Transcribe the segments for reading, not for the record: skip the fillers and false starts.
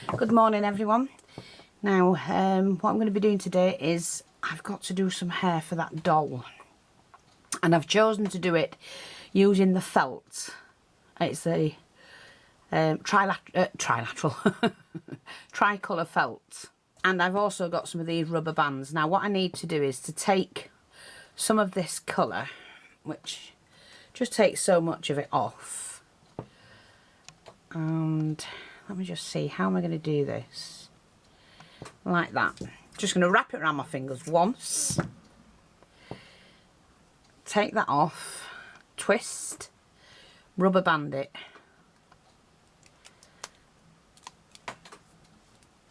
Good morning everyone. Now what I'm going to be doing today is I've got to do some hair for that doll, and I've chosen to do it using the felt. It's the tricolour felt, and I've also got some of these rubber bands. Now what I need to do is to take some of this colour, which just takes so much of it off, and let me just see, how am I going to do this? Like that. Just going to wrap it around my fingers once, take that off, twist, rubber band it.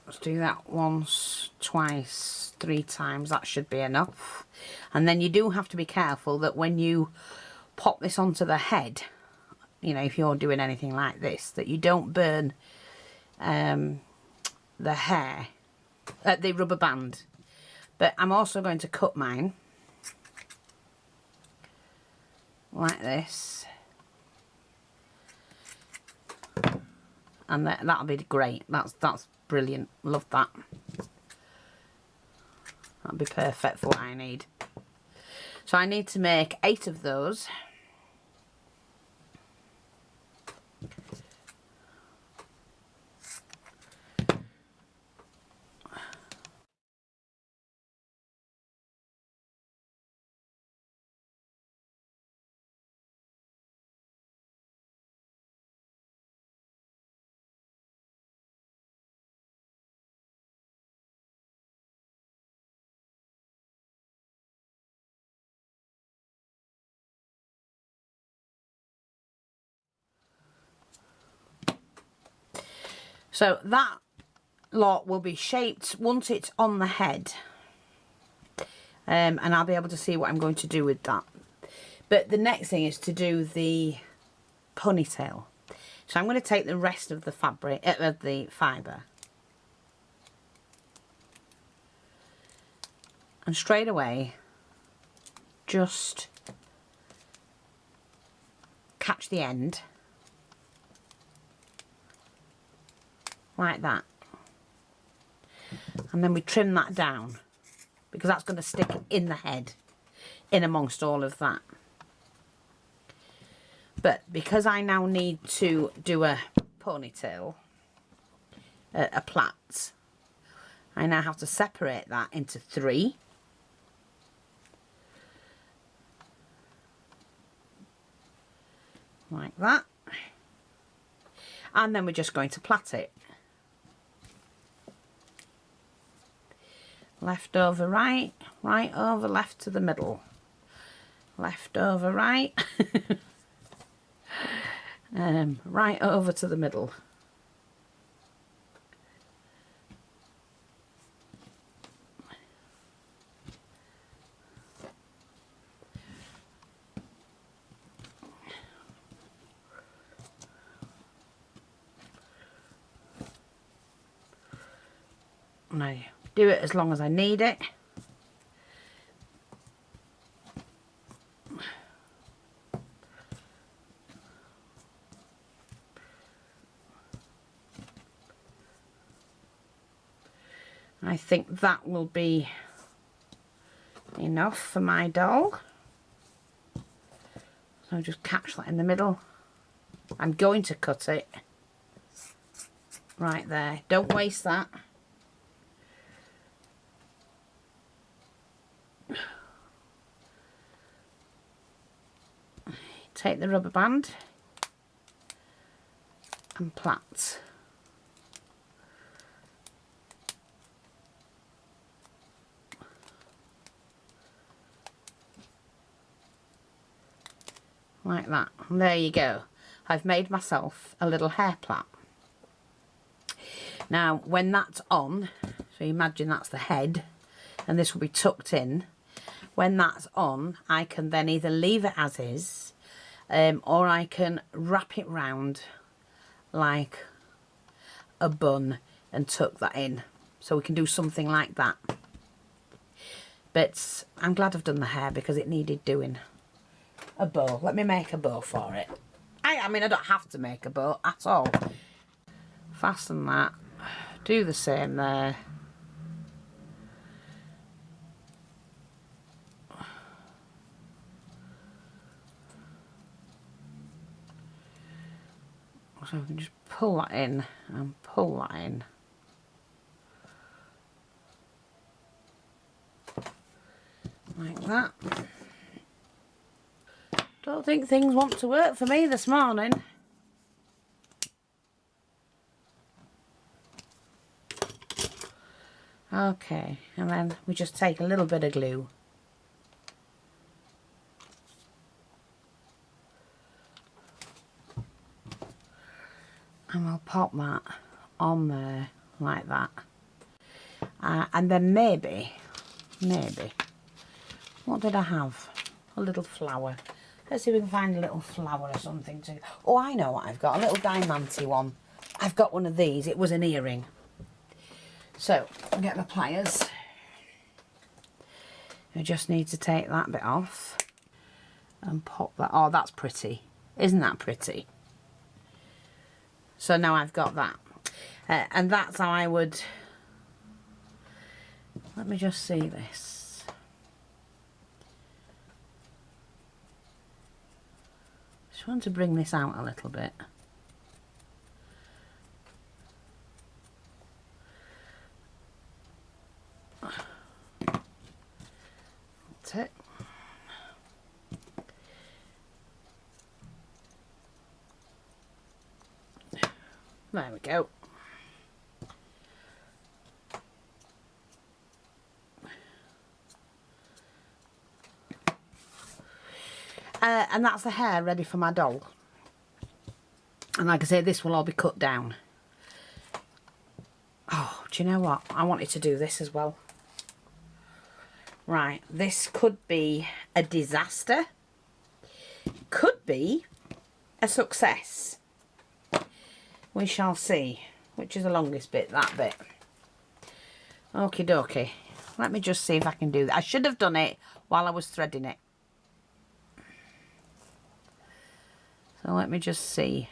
Let's do that once, twice, 3 times. That should be enough. And then you do have to be careful that when you pop this onto the head, you know, if you're doing anything like this, that you don't burn the hair, the rubber band. But I'm also going to cut mine like this, and that'll be great. That's brilliant. Love that. That'll be perfect for what I need. So I need to make 8 of those. So that lot will be shaped once it's on the head, and I'll be able to see what I'm going to do with that. But the next thing is to do the ponytail. So I'm going to take the rest of the fabric, of the fibre, and straight away just catch the end like that, and then we trim that down, because that's going to stick in the head, in amongst all of that. But because I now need to do a ponytail, a plait, I now have to separate that into 3. Like that. And then we're just going to plait it. Left over right, right over left to the middle. Left over right. Right over to the middle. And I do it as long as I need it. I think that will be enough for my doll. So just catch that in the middle. I'm going to cut it right there. Don't waste that. Take the rubber band and plait. Like that. And there you go. I've made myself a little hair plait. Now when that's on, so imagine that's the head and this will be tucked in. When that's on, I can then either leave it as is, or I can wrap it round like a bun and tuck that in. So we can do something like that. But I'm glad I've done the hair because it needed doing. A bow. Let me make a bow for it. I mean, I don't have to make a bow at all. Fasten that Do the same there. So I can just pull that in and pull that in. Like that. Don't think things want to work for me this morning. Okay, and then we just take a little bit of glue. And we'll pop that on there like that. And then maybe, what did I have? A little flower. Let's see if we can find a little flower or something to... Oh, I know what I've got. A little diamante one. I've got one of these. It was an earring. So, I'll get my pliers. I just need to take that bit off. And pop that... Oh, that's pretty. Isn't that pretty? So now I've got that. And that's how I would... Let me just see this. Just want to bring this out a little bit. That's it. There we go. And that's the hair ready for my doll. And like I say, this will all be cut down. Oh, do you know what? I wanted to do this as well. Right, this could be a disaster. Could be a success. We shall see. Which is the longest bit? That bit. Okie dokie. Let me just see if I can do that. I should have done it while I was threading it. So let me just see.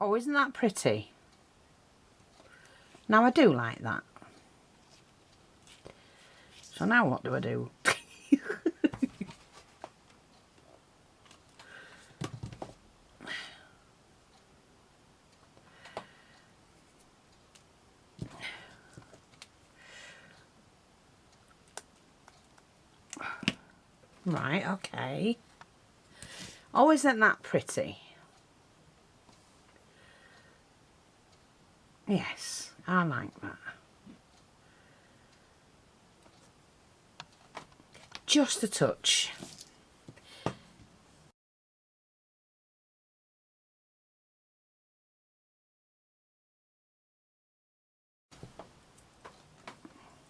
Oh, isn't that pretty? Now I do like that. So now what do I do? Right, okay. Oh, isn't that pretty? Yes, I like that. Just a touch.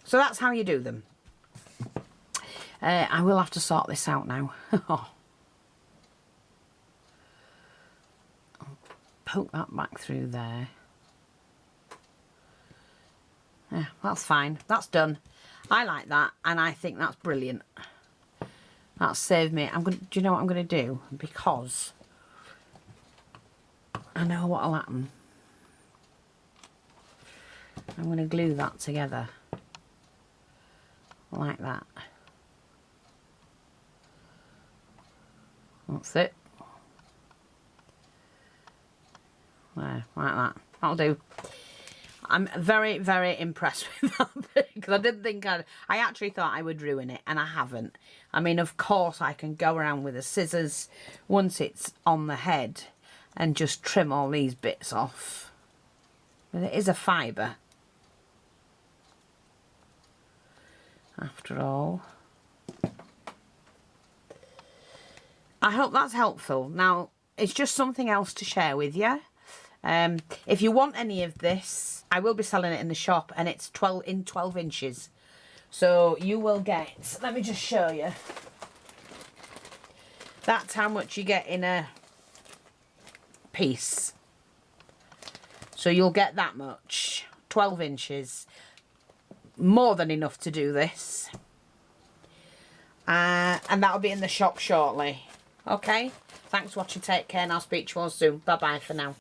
So that's how you do them. I will have to sort this out now. hook that back through there. Yeah, that's fine. That's done. I like that, and I think that's brilliant. That's saved me. Do you know what I'm going to do? Because I know what'll happen. I'm going to glue that together. Like that. That's it. There, like that. That'll do. I'm very, very impressed with that bit, because I didn't think I actually thought I would ruin it, and I haven't. I mean, of course, I can go around with the scissors once it's on the head and just trim all these bits off. But it is a fibre, after all. I hope that's helpful. Now, it's just something else to share with you. If you want any of this, I will be selling it in the shop, and it's 12 inches. So you will get, let me just show you. That's how much you get in a piece. So you'll get that much, 12 inches. More than enough to do this. And that'll be in the shop shortly. Okay, thanks for watching, take care, and I'll speak to you all soon. Bye bye for now.